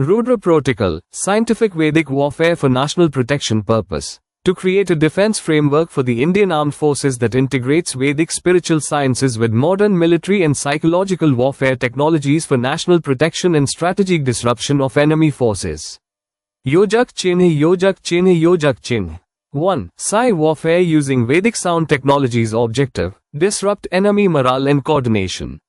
Rudra Protocol, scientific Vedic warfare for national protection purpose. To create a defense framework for the Indian Armed Forces that integrates Vedic spiritual sciences with modern military and psychological warfare technologies for national protection and strategic disruption of enemy forces. Yojak Chinh Yojak Chinh Yojak Chinh 1. Psy-Warfare using Vedic sound technologies. Objective: disrupt enemy morale and coordination.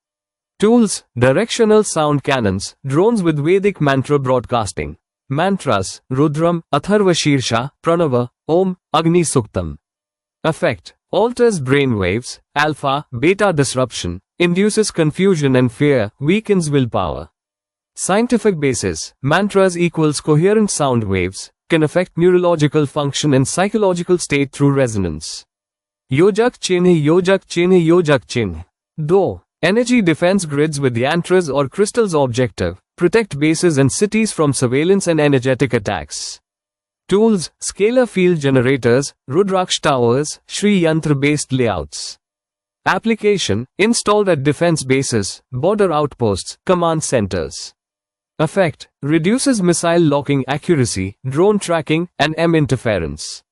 Tools: directional sound cannons, drones with Vedic mantra broadcasting. Mantras: Rudram, Atharvashirsha, Pranava, Om, Agni, Suktam. Effect: alters brainwaves, alpha, beta disruption, induces confusion and fear, weakens willpower. Scientific basis: mantras equals coherent sound waves, can affect neurological function and psychological state through resonance. Yojak Chinh Yojak Chinh Yojak Chinh 2. Energy defense grids with Yantras or crystals. Objective: protect bases and cities from surveillance and energetic attacks. Tools: scalar field generators, Rudraksh towers, Shri Yantra based layouts. Application: installed at defense bases, border outposts, command centers. Effect: reduces missile locking accuracy, drone tracking, and EM interference.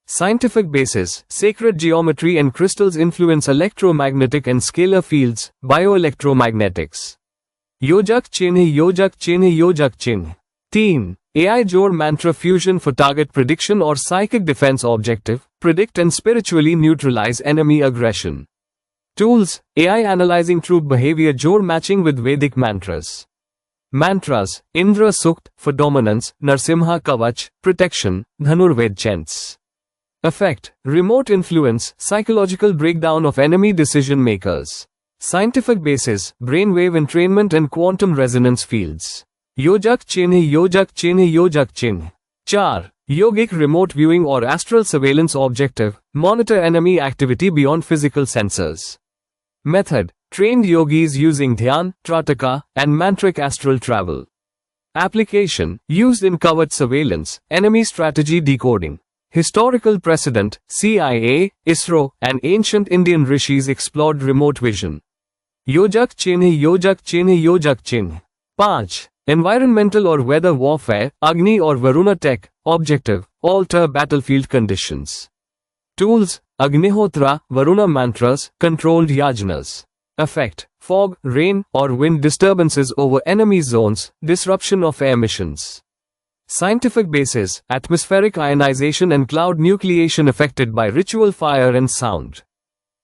Scientific basis: sacred geometry and crystals influence electromagnetic and scalar fields, bioelectromagnetics. Yojak Chinh Yojak Chinh Yojak Chinh 3. AI Jor mantra fusion for target prediction or psychic defense. Objective: predict and spiritually neutralize enemy aggression. Tools: AI analyzing troop behavior. Jor matching with Vedic mantras. Mantras: Indra Sukt for dominance, Narsimha Kavach, protection, Dhanurved chants. Effect: remote influence, psychological breakdown of enemy decision makers. Scientific basis: brainwave entrainment and quantum resonance fields. Yojak Chinh Yojak Chinh Yojak Chinh 4. Yogic remote viewing or astral surveillance. Objective: monitor enemy activity beyond physical sensors. Method: trained yogis using dhyan, trataka, and mantric astral travel. Application: used in covert surveillance, enemy strategy decoding. Historical precedent: CIA, ISRO, and ancient Indian rishis explored remote vision. Yojak Chinh Yojak Chinh Yojak Chinh 5. Environmental or weather warfare, Agni or Varuna tech. Objective: alter battlefield conditions. Tools: Agnihotra, Varuna mantras, controlled yajnas. Effect: fog, rain, or wind disturbances over enemy zones, disruption of air missions. Scientific basis: atmospheric ionization and cloud nucleation affected by ritual fire and sound.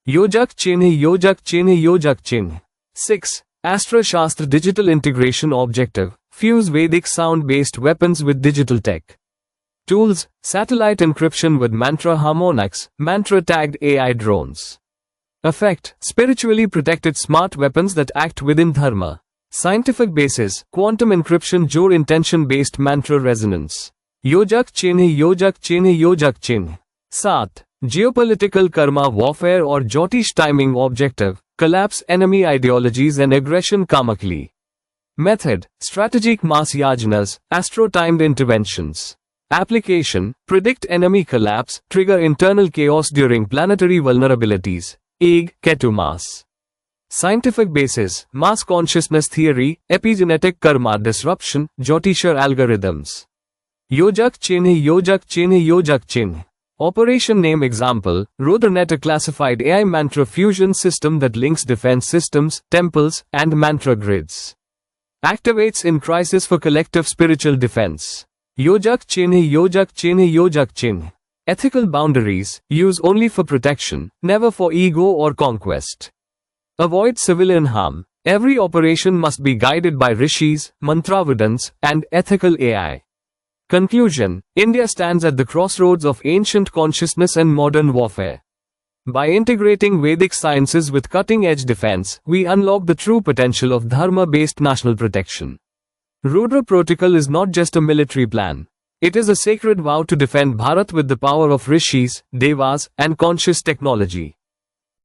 Yojak Chinh Yojak Chinh Yojak Chinh 6. Astra Shastra digital integration. Objective: fuse Vedic sound-based weapons with digital tech. Tools: satellite encryption with mantra harmonics, mantra-tagged AI drones. Effect: spiritually protected smart weapons that act within dharma. Scientific basis: quantum encryption. Jor intention-based mantra resonance. Yojak Chinh Yojak Chinh Yojak Chinh 7. Geopolitical karma warfare or Jyotish timing. Objective: collapse enemy ideologies and aggression karmically. Method: strategic mass yajnas, astro-timed interventions. Application: predict enemy collapse, trigger internal chaos during planetary vulnerabilities. Eg, Ketu mass. Scientific basis: mass consciousness theory, epigenetic karma disruption, Jyotisha algorithms. Yojak Chinh Yojak Chinh Yojak Chinh operation name. Example: Rudranet, a classified AI mantra fusion system that links defense systems, temples, and mantra grids. Activates in crisis for collective spiritual defense. Yojak Chinh Yojak Chinh Yojak Chinh ethical boundaries: use only for protection, never for ego or conquest. Avoid civilian harm. Every operation must be guided by rishis, mantravadans, and ethical AI. Conclusion: India stands at the crossroads of ancient consciousness and modern warfare. By integrating Vedic sciences with cutting-edge defense, we unlock the true potential of dharma-based national protection. Rudra Protocol is not just a military plan. It is a sacred vow to defend Bharat with the power of rishis, devas, and conscious technology.